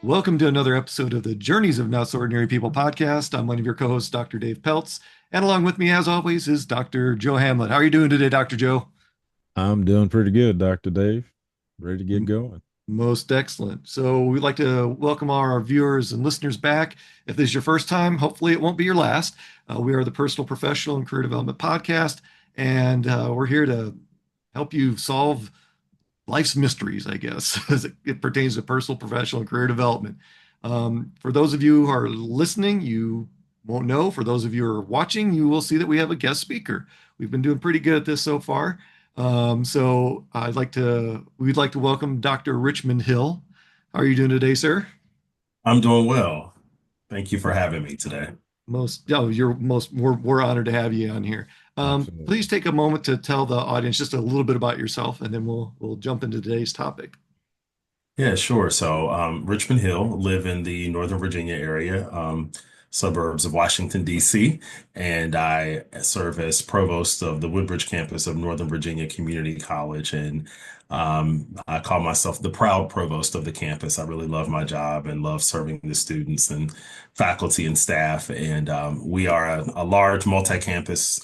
Welcome to another episode of the Journeys of Not So Ordinary People podcast. I'm one of your co-hosts, Dr. Dave Peltz, and along with me, as always, is Dr. Joe Hamlett. How are you doing today, Dr. Joe? I'm doing pretty good, Dr. Dave. Ready to get M- going. Most excellent. So we'd like to welcome all our viewers and listeners back. If this is your first time, hopefully it won't be your last. We are the Personal, Professional, and Career Development Podcast, and we're here to help you solve life's mysteries, I guess, as it pertains to personal, professional, and career development. For those of you who are listening, you won't know. For those of you who are watching, you will see that we have a guest speaker. We've been doing pretty good at this so far. We'd like to welcome Dr. Richmond Hill. How are you doing today, sir? I'm doing well. Thank you for having me today. We're honored to have you on here. Please Absolutely. take a moment to tell the audience just a little bit about yourself, and then we'll jump into today's topic. Yeah, sure. Richmond Hill, live in the Northern Virginia area, suburbs of Washington, D.C., and I serve as provost of the Woodbridge campus of Northern Virginia Community College. And I call myself the proud provost of the campus. I really love my job and love serving the students and faculty and staff. And we are a large multi-campus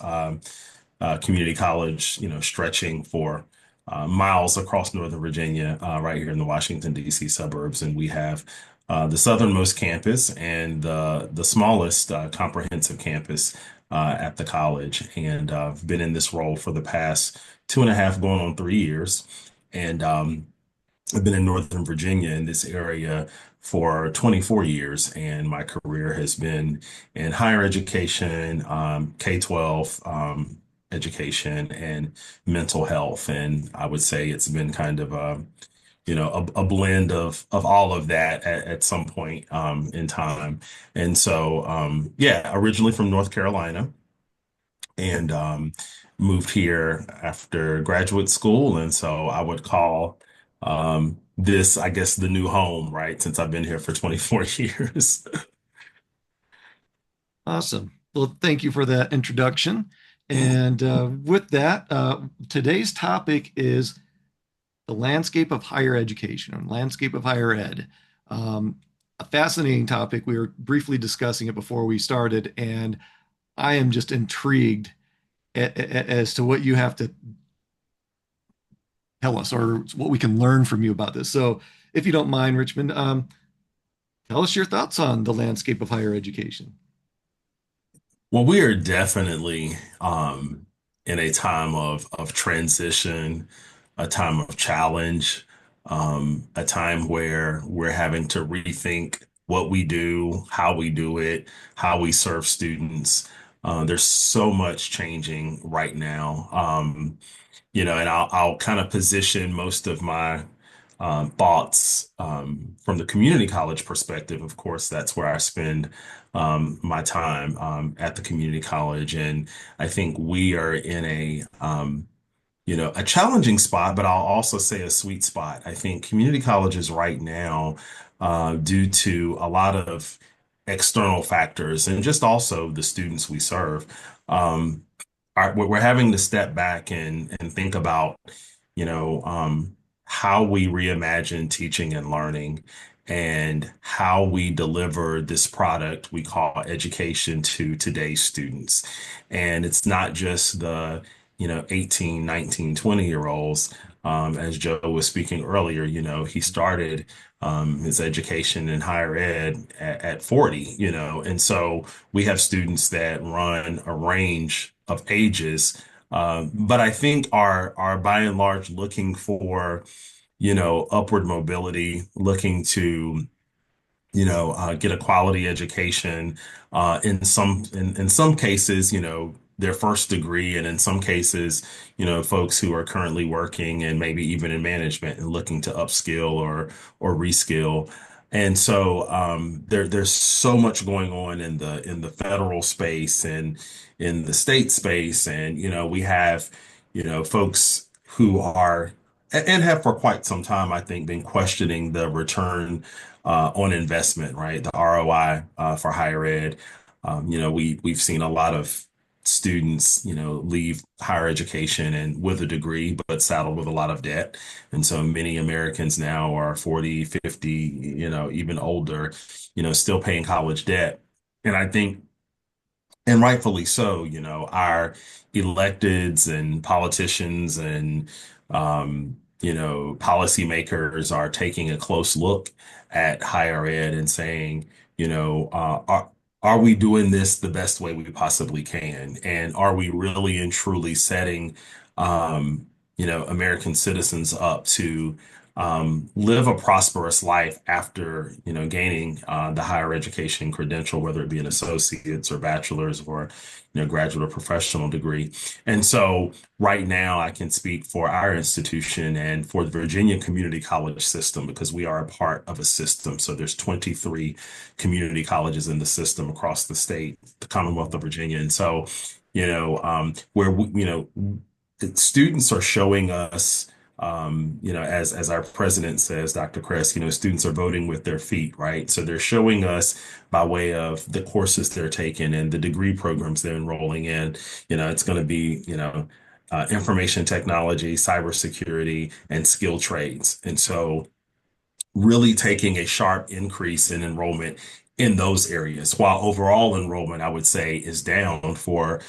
community college, stretching for miles across Northern Virginia, right here in the Washington, D.C. suburbs. And we have the southernmost campus and the smallest comprehensive campus at the college. And I've been in this role for the past 2.5, going on 3 years. And I've been in Northern Virginia in this area for 24 years, and my career has been in higher education, K-12 education, and mental health. And I would say it's been kind of a blend of all of that at some point in time. And so, yeah, originally from North Carolina, and moved here after graduate school. And so I would call this, I guess, the new home, right? Since I've been here for 24 years. Awesome. Well, thank you for that introduction. And with that, today's topic is the landscape of higher education and landscape of higher ed. Um, a fascinating topic. We were briefly discussing it before we started, and I am just intrigued as to what you have to tell us or what we can learn from you about this. So, if you don't mind, Richmond, tell us your thoughts on the landscape of higher education. Well, we are definitely in a time of transition, a time of challenge, a time where we're having to rethink what we do, how we do it, how we serve students. There's so much changing right now. And I'll kind of position most of my thoughts from the community college perspective. Of course, that's where I spend my time at the community college. And I think we are in a challenging spot, but I'll also say a sweet spot. I think community colleges right now, due to a lot of external factors and just also the students we serve, um, we're having to step back and think about, you know, um, how we reimagine teaching and learning and how we deliver this product we call education to today's students. And it's not just the 18, 19, 20-year olds. As Joe was speaking earlier, he started his education in higher ed at 40, and so we have students that run a range of ages, but I think are by and large looking for, upward mobility, looking to get a quality education. In some cases, their first degree, and in some cases, folks who are currently working and maybe even in management and looking to upskill or reskill. And so there's so much going on in the federal space and in the state space, and we have folks who are and have for quite some time, I think, been questioning the return on investment, right? The ROI for higher ed. We've seen a lot of students, leave higher education and with a degree, but saddled with a lot of debt. And so many Americans now are 40, 50, even older, still paying college debt. And I think and rightfully so, our electeds and politicians and policymakers are taking a close look at higher ed and saying, are we doing this the best way we possibly can? And are we really and truly setting American citizens up to live a prosperous life after, gaining the higher education credential, whether it be an associate's or bachelor's or, graduate or professional degree. And so right now I can speak for our institution and for the Virginia Community College system because we are a part of a system. So there's 23 community colleges in the system across the state, the Commonwealth of Virginia. And so, where students are showing us as our president says, Dr. Kress, students are voting with their feet, right? So they're showing us by way of the courses they're taking and the degree programs they're enrolling in. It's going to be, information technology, cybersecurity, and skill trades. And so really taking a sharp increase in enrollment in those areas, while overall enrollment, I would say, is down for,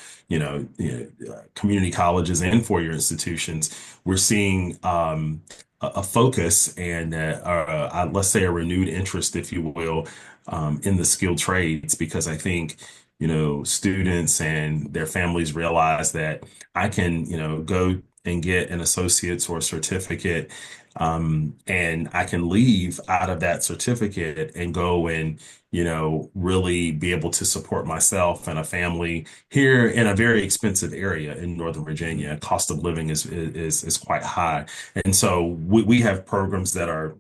community colleges and four-year institutions. We're seeing a focus and let's say a renewed interest, if you will, in the skilled trades, because I think, students and their families realize that I can, go and get an associate's or a certificate and I can leave out of that certificate and go and, really be able to support myself and a family here in a very expensive area in Northern Virginia. Cost of living is quite high. And so we have programs that are,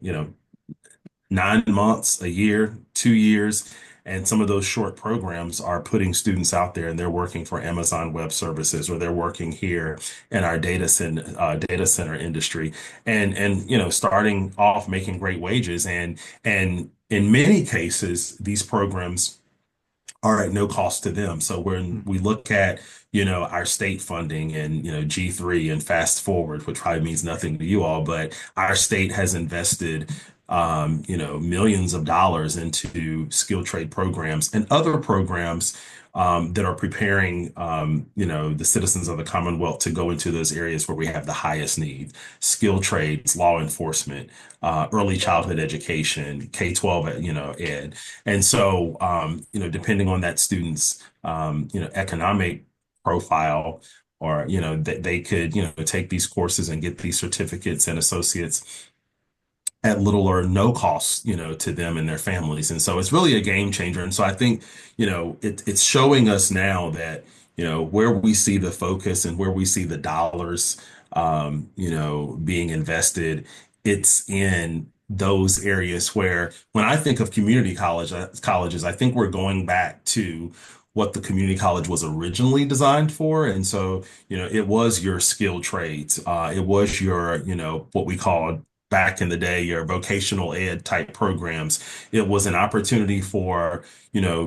9 months, a year, 2 years. And some of those short programs are putting students out there and they're working for Amazon Web Services or they're working here in our data center industry and starting off making great wages and in many cases these programs are at no cost to them. So when we look at, our state funding and, G3 and fast forward, which probably means nothing to you all, but our state has invested, millions of dollars into skilled trade programs and other programs that are preparing, the citizens of the Commonwealth to go into those areas where we have the highest need, skilled trades, law enforcement, early childhood education, K-12, ed. And so, depending on that student's, economic profile, or, they could, take these courses and get these certificates and associates at little or no cost, to them and their families. And so it's really a game changer. And so I think, it's showing us now that, where we see the focus and where we see the dollars, being invested, it's in those areas where when I think of colleges, I think we're going back to what the community college was originally designed for. And so, it was your skilled trades. It was your, what we call back in the day, your vocational ed type programs. It was an opportunity for,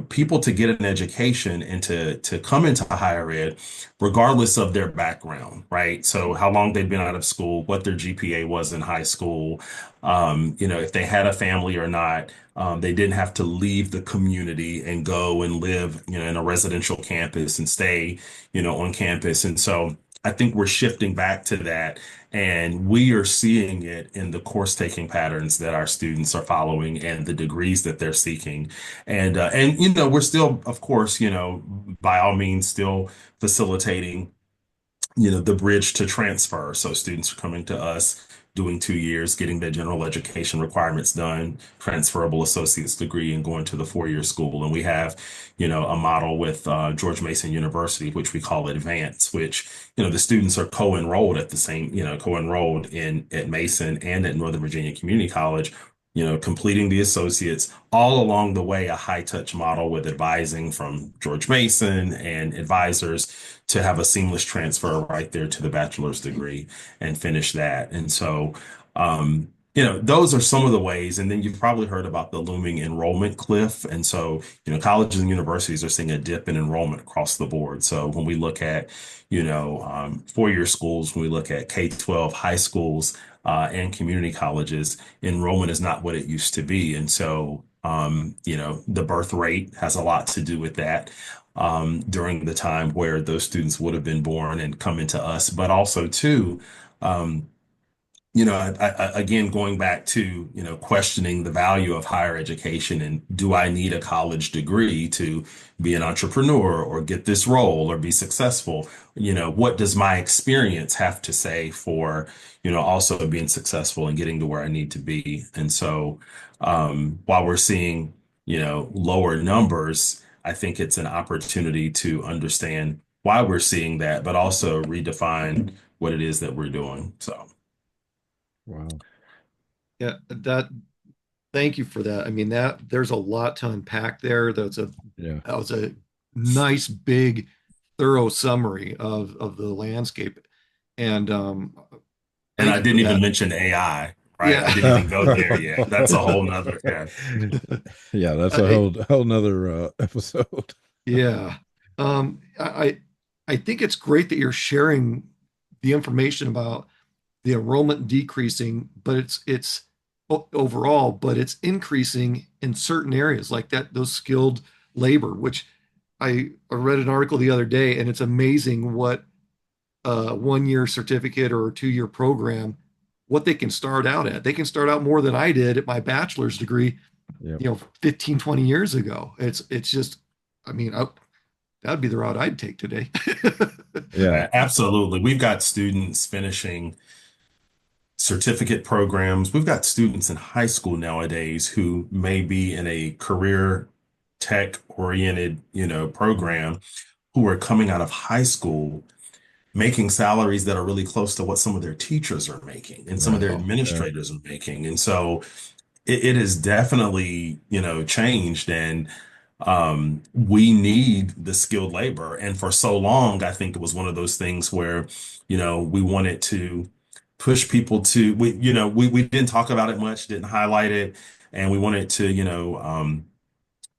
people to get an education and to come into higher ed, regardless of their background, right? So how long they'd been out of school, what their GPA was in high school, if they had a family or not. They didn't have to leave the community and go and live, in a residential campus and stay, on campus. And so I think we're shifting back to that. And we are seeing it in the course taking patterns that our students are following and the degrees that they're seeking. And we're still, of course, by all means, still facilitating the bridge to transfer. So students are coming to us doing 2 years, getting their general education requirements done, transferable associate's degree, and going to the four-year school. And we have, a model with George Mason University, which we call Advance, which, the students are co-enrolled at the same, co-enrolled in at Mason and at Northern Virginia Community College, completing the associates all along the way, a high touch model with advising from George Mason and advisors to have a seamless transfer right there to the bachelor's degree and finish that. And so, those are some of the ways. And then you've probably heard about the looming enrollment cliff. And so, colleges and universities are seeing a dip in enrollment across the board. So when we look at, four-year schools, when we look at K-12 high schools, and community colleges, enrollment is not what it used to be. And so, the birth rate has a lot to do with that. During the time where those students would have been born and come into us, but also too, um, again, going back to, questioning the value of higher education and do I need a college degree to be an entrepreneur or get this role or be successful? What does my experience have to say for, also being successful and getting to where I need to be? And so, while we're seeing, lower numbers, I think it's an opportunity to understand why we're seeing that, but also redefine what it is that we're doing. So. Wow. Yeah, that thank you for that. I mean, that there's a lot to unpack there. Yeah. That was a nice, big, thorough summary of the landscape. And And thank I you for didn't even that. mention AI, right? I Yeah. didn't even go there yet. That's a whole nother, yeah. Yeah, that's a I, whole nother episode. yeah. I think it's great that you're sharing the information about the enrollment decreasing, but it's overall, but it's increasing in certain areas like that, those skilled labor, which I read an article the other day, and it's amazing what a 1 year certificate or a 2 year program, what they can start out at. They can start out more than I did at my bachelor's degree, Yep. 15, 20 years ago. It's just, I mean, that'd be the route I'd take today. Yeah. Absolutely. We've got students finishing certificate programs. We've got students in high school nowadays who may be in a career tech oriented, program who are coming out of high school making salaries that are really close to what some of their teachers are making and some of their Right. Wow. Yeah. administrators are making. And so it has definitely, changed. And we need the skilled labor. And for so long, I think it was one of those things where, we wanted to push people to, we didn't talk about it much, didn't highlight it. And we wanted to,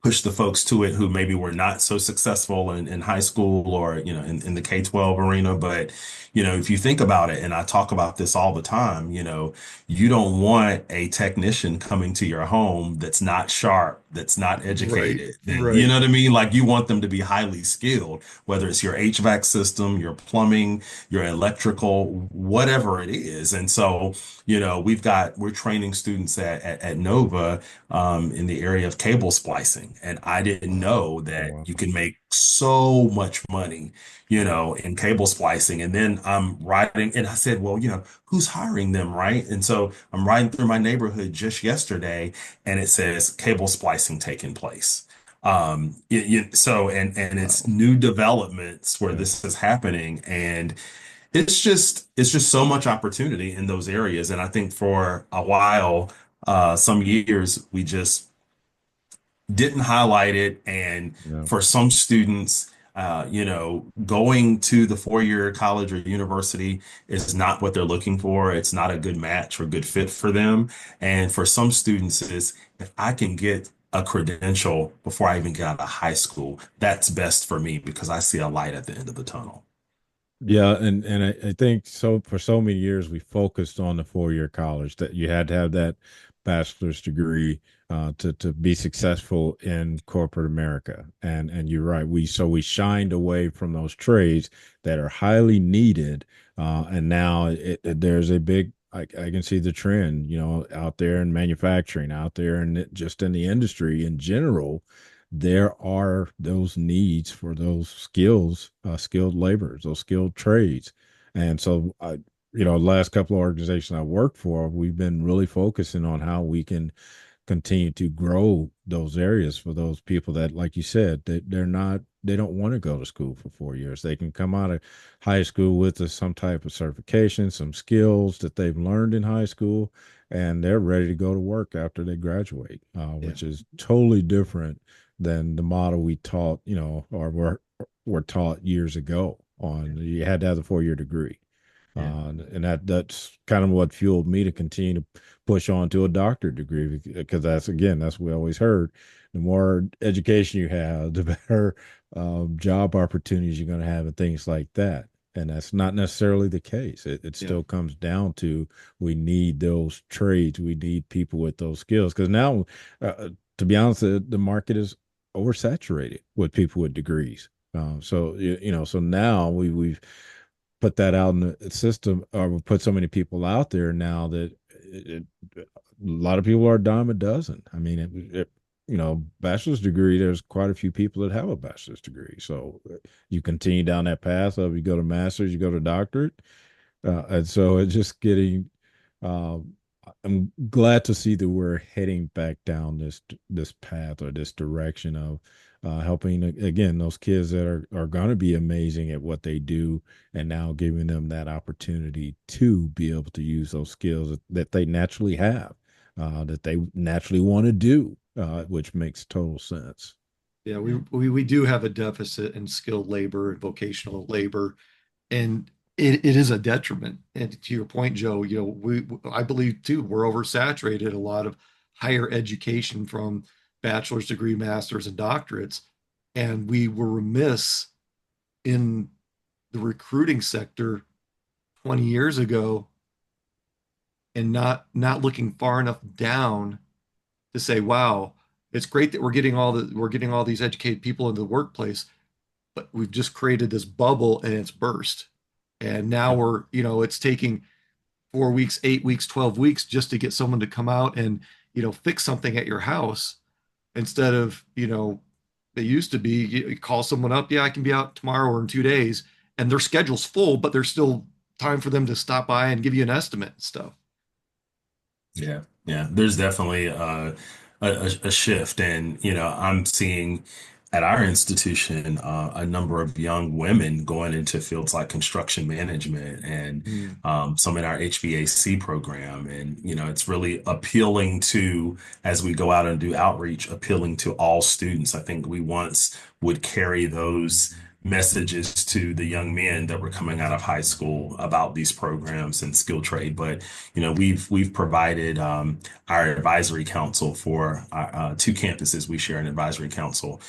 push the folks to it who maybe were not so successful in high school or, in the K-12 arena. But, if you think about it, and I talk about this all the time, you don't want a technician coming to your home that's not sharp, that's not Right. educated. That, you Right. know what I mean? Like you want them to be highly skilled, whether it's your HVAC system, your plumbing, your electrical, whatever it is. And so, we're training students at Nova in the area of cable splicing. And I didn't know Oh, that wow. you can make so much money, in cable splicing. And then I'm riding, and I said, well, who's hiring them, right? And so I'm riding through my neighborhood just yesterday, and it says cable splicing taking place. So and it's Wow. new developments where Yeah. this is happening, and it's just so much opportunity in those areas. And I think for a while, some years we just didn't highlight it. And Yeah. for some students, going to the four-year college or university is not what they're looking for. It's not a good match or good fit for them. And for some students, is if I can get a credential before I even get out of high school, that's best for me because I see a light at the end of the tunnel. Yeah, and I think so for so many years we focused on the 4 year college that you had to have that bachelor's degree to be successful in corporate America. And you're right, we shined away from those trades that are highly needed. And now there's a big I can see the trend, out there in manufacturing, out there and just in the industry in general there are those needs for those skills, skilled laborers, those skilled trades. And so, last couple of organizations I work for, we've been really focusing on how we can continue to grow those areas for those people that, like you said, they don't want to go to school for 4 years. They can come out of high school with some type of certification, some skills that they've learned in high school, and they're ready to go to work after they graduate, Yeah. which is totally different than the model we taught, or were taught years ago on you had to have the 4 year degree. Yeah. And that's kind of what fueled me to continue to push on to a doctorate degree because that's what we always heard. The more education you have, the better job opportunities you're going to have and things like that. And that's not necessarily the case. It Yeah. still comes down to we need those trades. We need people with those skills because now, to be honest, the market is oversaturated with people with degrees. So now we've put that out in the system, or we put so many people out there now that a lot of people are a dime a dozen. I mean, bachelor's degree, there's quite a few people that have a bachelor's degree. So you continue down that path of you go to master's, you go to doctorate. And so it's just getting, uh, I'm glad to see that we're heading back down this path or this direction of helping again those kids that are going to be amazing at what they do, and now giving them that opportunity to be able to use those skills that they naturally have, that they naturally want to do, which makes total sense. Yeah, Yeah. we do have a deficit in skilled labor and vocational labor, and it is a detriment. And to your point, Joe, I believe too we're oversaturated. A lot of higher education from bachelor's degree, masters, and doctorates, and we were remiss in the recruiting sector 20 years ago and not looking far enough down to say, wow, it's great that we're getting all these educated people into the workplace, but we've just created this bubble and it's burst. And now Yeah. it's taking 4 weeks, 8 weeks, 12 weeks just to get someone to come out and, fix something at your house instead of, it used to be you call someone up, yeah, I can be out tomorrow or in 2 days, and their schedule's full, but there's still time for them to stop by and give you an estimate and stuff. Yeah, yeah. There's definitely a shift, and I'm seeing at our institution a number of young women going into fields like construction management and Mm. some in our HVAC program, and it's really appealing to as we go out and do outreach, appealing to all students. I think we once would carry those messages to the young men that were coming out of high school about these programs and skill trade, but we've provided our advisory council for two campuses. We share an advisory council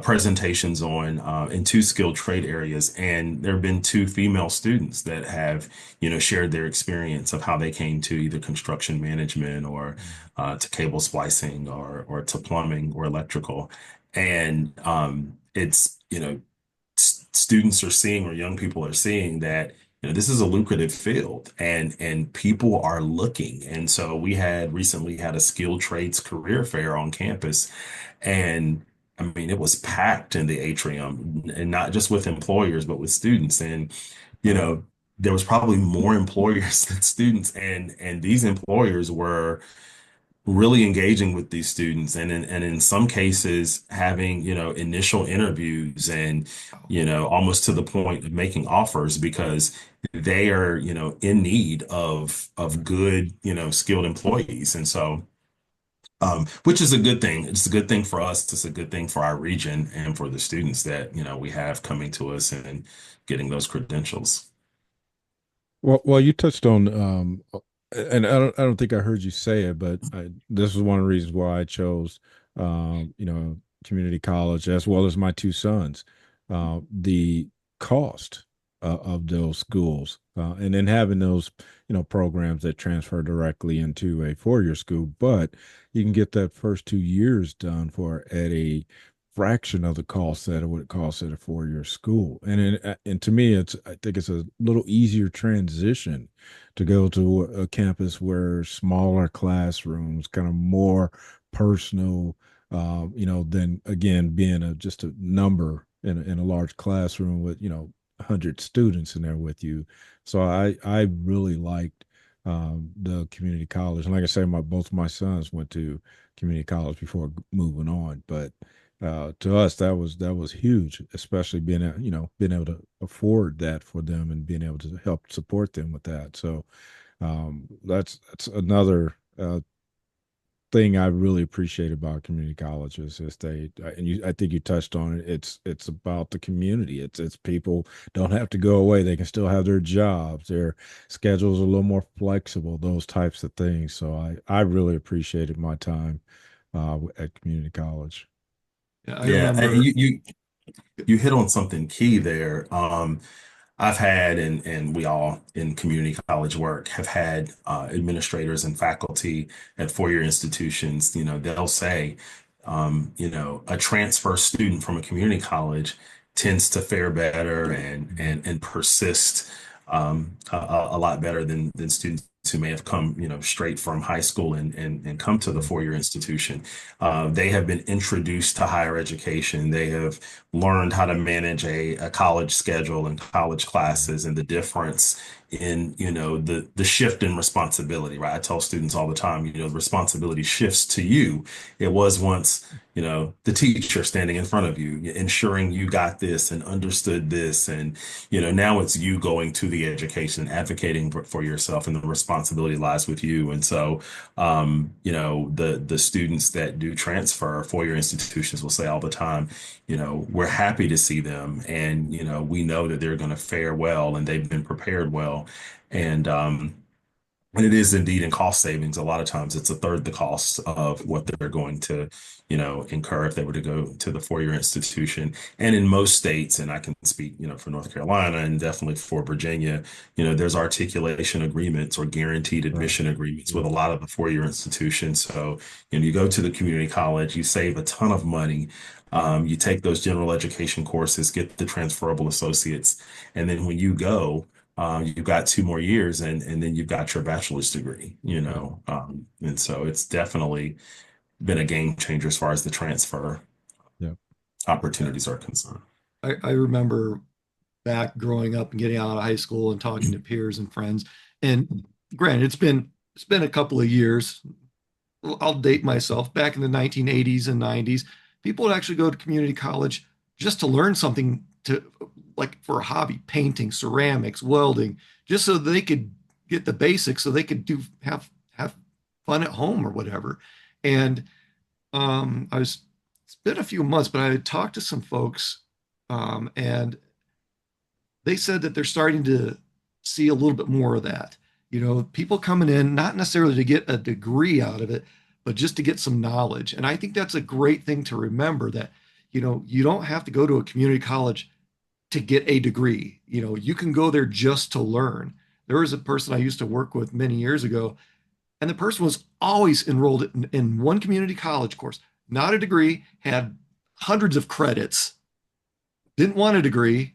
presentations on in two skilled trade areas, and there have been two female students that have shared their experience of how they came to either construction management or to cable splicing or to plumbing or electrical, and it's students are seeing or young people are seeing that this is a lucrative field and people are looking. And so we had recently had a skilled trades career fair on campus, and I mean it was packed in the atrium, and not just with employers but with students. And there was probably more employers than students, and these employers were really engaging with these students, and in some cases having initial interviews, and almost to the point of making offers because they are in need of good skilled employees. And so which is a good thing. It's a good thing for us. It's a good thing for our region and for the students that we have coming to us and getting those credentials. Well, you touched on, and I don't think I heard you say it, but this is one of the reasons why I chose, community college as well as my two sons. The cost of those schools, and then having those, programs that transfer directly into a four-year school, but you can get that first 2 years done for at a fraction of the cost that it would cost at a four-year school. And to me, I think it's a little easier transition to go to a campus where smaller classrooms, kind of more personal, than again being just a number in a large classroom with 100 students in there with you. So I really liked the community college, and like I say, both of my sons went to community college before moving on, but to us that was huge, especially being able to afford that for them and being able to help support them with that. So that's another thing I really appreciate about community colleges is and I think you touched on it. It's about the community. It's people don't have to go away. They can still have their jobs. Their schedules are a little more flexible. Those types of things. So I really appreciated my time at community college. Yeah, I Yeah, remember. you hit on something key there. I've had, and we all in community college work have had administrators and faculty at four-year institutions. They'll say, a transfer student from a community college tends to fare better and persist a lot better than students who may have come, straight from high school and come to the four-year institution. They have been introduced to higher education. They have learned how to manage a college schedule and college classes and the difference in, the shift in responsibility, right? I tell students all the time, the responsibility shifts to you. It was once, the teacher standing in front of you, ensuring you got this and understood this. And, now it's you going to the education, advocating for yourself, and the responsibility lies with you. And so, the students that do transfer, four-year institutions will say all the time, we're happy to see them, and we know that they're going to fare well, and they've been prepared well, and it is indeed in cost savings. A lot of times it's a third the cost of what they're going to, incur if they were to go to the four-year institution. And in most states, and I can speak, for North Carolina and definitely for Virginia, there's articulation agreements or guaranteed Right. admission agreements with Yeah. a lot of the four-year institutions. So, you go to the community college, you save a ton of money. You take those general education courses, get the transferable associates, and then when you go, you've got 2 more years, and then you've got your bachelor's degree, Yeah. and so it's definitely been a game changer as far as the transfer Yeah. Yeah, opportunities are concerned. I remember back growing up and getting out of high school and talking to peers and friends. And granted, it's been a couple of years. I'll date myself. Back in the 1980s and 90s, people would actually go to community college just to learn something, to like for a hobby, painting, ceramics, welding, just so they could get the basics, so they could do have fun at home or whatever. And I was it's been a few months, but I had talked to some folks, and they said that they're starting to see a little bit more of that. People coming in not necessarily to get a degree out of it, but just to get some knowledge. And I think that's a great thing to remember, that, you don't have to go to a community college to get a degree. You can go there just to learn. There was a person I used to work with many years ago, and the person was always enrolled in one community college course, not a degree, had hundreds of credits, didn't want a degree,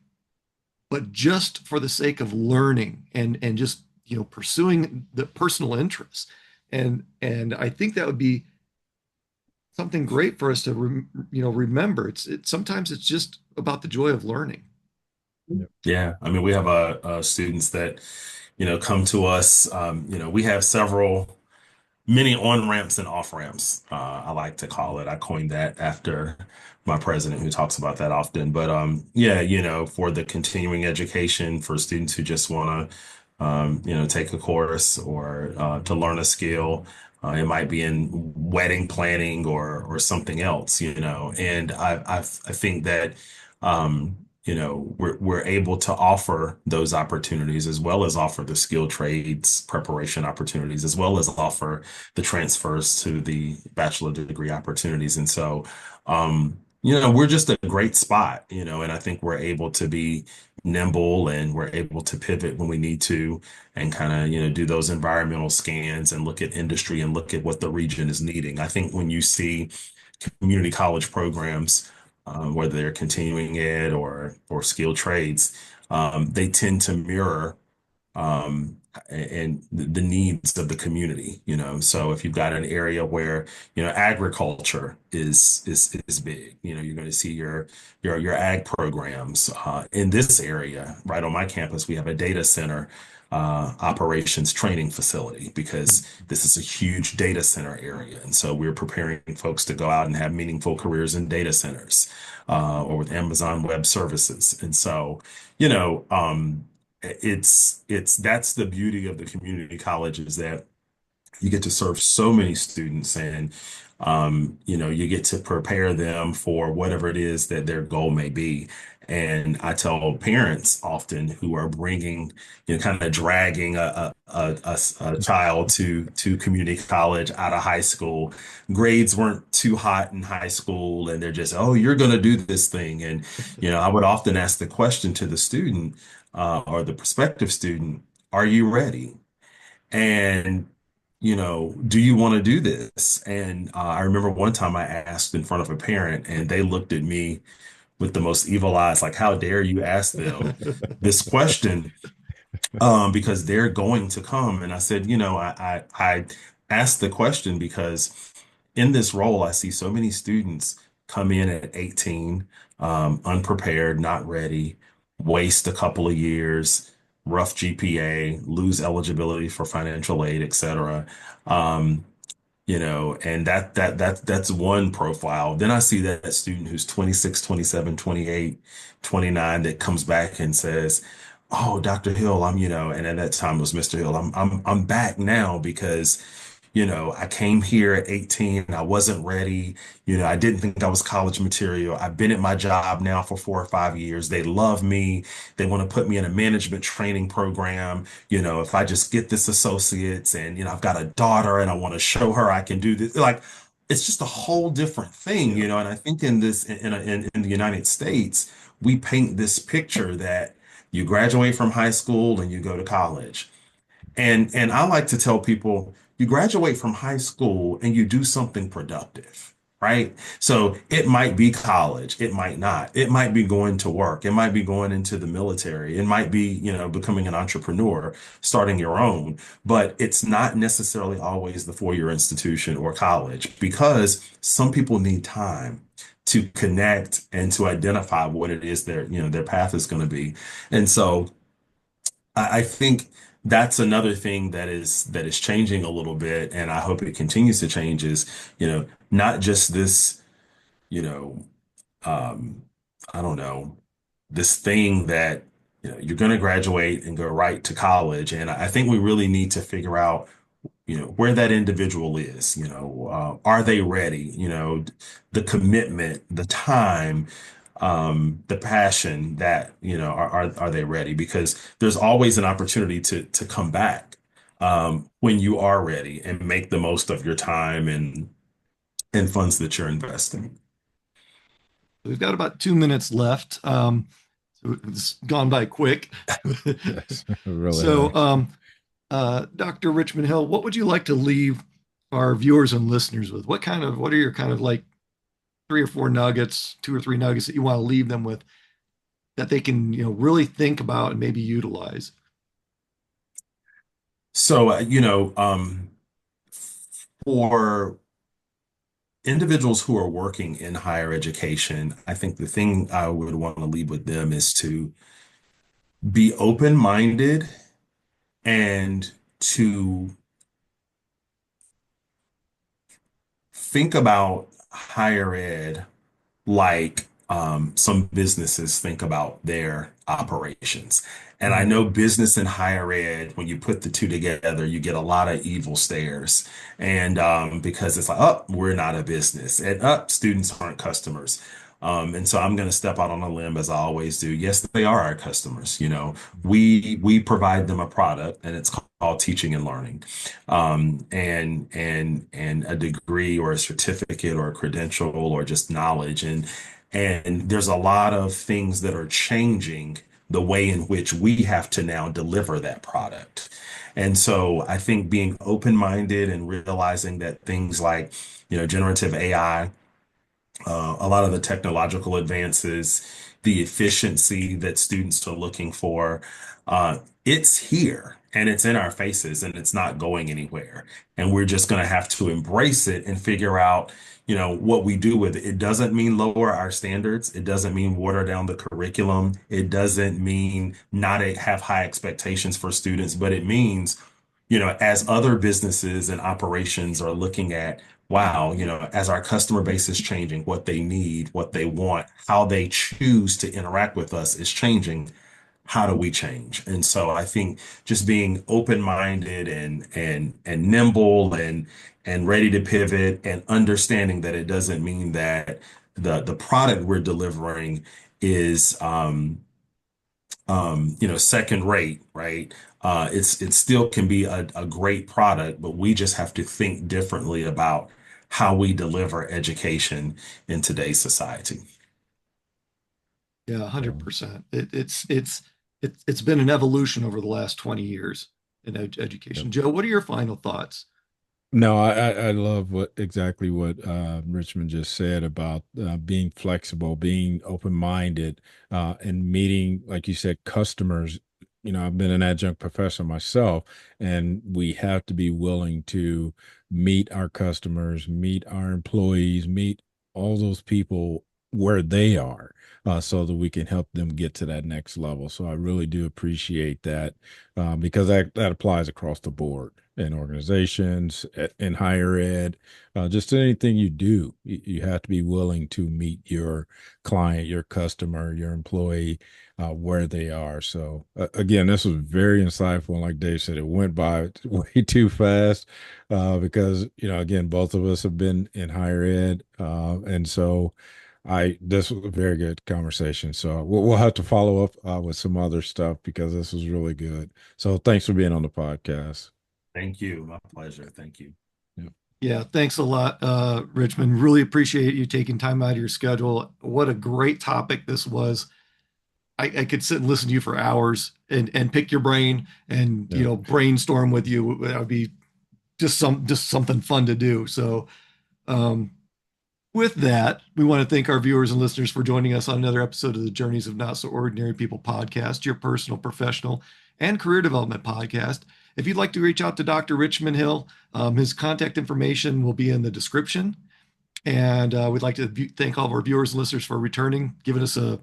but just for the sake of learning and just pursuing the personal interests. And I think that would be something great for us to remember. Sometimes it's just about the joy of learning. Yeah. Yeah, I mean, we have students that, come to us. We have many on ramps and off ramps. I like to call it. I coined that after my president, who talks about that often. But yeah, for the continuing education, for students who just want to, take a course or to learn a skill. It might be in wedding planning or something else, And I think that we're able to offer those opportunities, as well as offer the skilled trades preparation opportunities, as well as offer the transfers to the bachelor degree opportunities. And so, we're just a great spot, and I think we're able to be nimble, and we're able to pivot when we need to, and kind of, do those environmental scans and look at industry and look at what the region is needing. I think when you see community college programs, whether they're continuing ed or skilled trades, they tend to mirror and the needs of the community. So if you've got an area where agriculture is big, you're going to see your ag programs in this area. Right on my campus, we have a data center operations training facility, because this is a huge data center area, and so we're preparing folks to go out and have meaningful careers in data centers or with Amazon Web Services. And so, you know, um, it's that's the beauty of the community college, is that You get to serve so many students, and you get to prepare them for whatever it is that their goal may be. And I tell parents often who are bringing, kind of dragging a child to community college out of high school. Grades weren't too hot in high school, and they're just, oh, you're going to do this thing. And I would often ask the question to the student, or the prospective student, are you ready? And, do you want to do this? And I remember one time I asked in front of a parent, and they looked at me with the most evil eyes, like, how dare you ask them this question? Because they're going to come. And I said, I asked the question because in this role, I see so many students come in at 18, unprepared, not ready, waste a couple of years, rough GPA, lose eligibility for financial aid, et cetera. Um, and that's one profile. Then I see that student who's 26, 27, 28, 29 that comes back and says, "Oh, Dr. Hill, and at that time it was Mr. Hill. I'm back now because I came here at 18. I wasn't ready. I didn't think I was college material. I've been at my job now for 4 or 5 years. They love me. They want to put me in a management training program. If I just get this associates and, I've got a daughter and I want to show her I can do this." Like, it's just a whole different thing, Yeah. And I think in this, in the United States, we paint this picture that you graduate from high school and you go to college. And I like to tell people, you graduate from high school and you do something productive, right? So it might be college, it might not. It might be going to work, it might be going into the military, it might be, becoming an entrepreneur, starting your own, but it's not necessarily always the four-year institution or college, because some people need time to connect and to identify what it is their path is going to be. And so I think that's another thing that is changing a little bit, and I hope it continues to change, is, not just this, you know, um, I don't know, this thing that, you're going to graduate and go right to college. And I think we really need to figure out, where that individual is. Are they ready? The commitment, the time, the passion, that, are they ready? Because there's always an opportunity to come back, when you are ready, and make the most of your time and funds that you're investing. We've got about 2 minutes left. So it's gone by quick. Yes, it really So, has. Dr. Richmond Hill, what would you like to leave our viewers and listeners with? What are your kind of like three or four nuggets, two or three nuggets that you want to leave them with that they can, really think about and maybe utilize? So, for individuals who are working in higher education, I think the thing I would want to leave with them is to be open-minded, and to think about higher ed like, some businesses think about their operations. And I Mhm. know business and higher ed, when you put the two together, you get a lot of evil stares. And because it's like, oh, we're not a business, and students aren't customers. And so I'm going to step out on a limb, as I always do. Yes, they are our customers. We provide them a product, and it's called teaching and learning, and a degree or a certificate or a credential or just knowledge. And there's a lot of things that are changing the way in which we have to now deliver that product. And so I think being open-minded and realizing that things like, generative AI, a lot of the technological advances, the efficiency that students are looking for, it's here and it's in our faces and it's not going anywhere. And we're just going to have to embrace it and figure out, what we do with it. It doesn't mean lower our standards. It doesn't mean water down the curriculum. It doesn't mean not have high expectations for students, but it means, as other businesses and operations are looking at, wow, as our customer base is changing, what they need, what they want, how they choose to interact with us is changing. how do we change? And so I think just being open-minded and nimble and ready to pivot and understanding that it doesn't mean that the product we're delivering is second rate, right? It still can be a great product, but we just have to think differently about how we deliver education in today's society. Yeah, So, 100%. It's been an evolution over the last 20 years in yep. education. Joe, what are your final thoughts? No, I love exactly what Richmond just said about being flexible, being open-minded, and meeting, like you said, customers. I've been an adjunct professor myself, and we have to be willing to meet our customers, meet our employees, meet all those people where they are, so that we can help them get to that next level. So I really do appreciate that, because that applies across the board in organizations, in higher ed, just anything you do. You have to be willing to meet your client, your customer, your employee, where they are. So again, this was very insightful. And like Dave said, it went by way too fast, because again, both of us have been in higher ed, and so this was a very good conversation. So we'll have to follow up with some other stuff, because this was really good. So thanks for being on the podcast. Thank you. My pleasure. Thank you. Yeah. Yeah, thanks a lot, Richmond. Really appreciate you taking time out of your schedule. What a great topic this was. I could sit and listen to you for hours and pick your brain and Yeah. brainstorm with you. That would be just something fun to do. So um, with that, we want to thank our viewers and listeners for joining us on another episode of the Journeys of Not So Ordinary People podcast, your personal, professional, and career development podcast. If you'd like to reach out to Dr. Richmond Hill, his contact information will be in the description. And we'd like to thank all of our viewers and listeners for returning, giving us a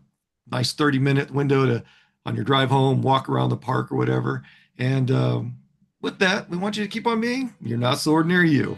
nice 30-minute window to on your drive home, walk around the park or whatever. And with that, we want you to keep on being your not so ordinary you.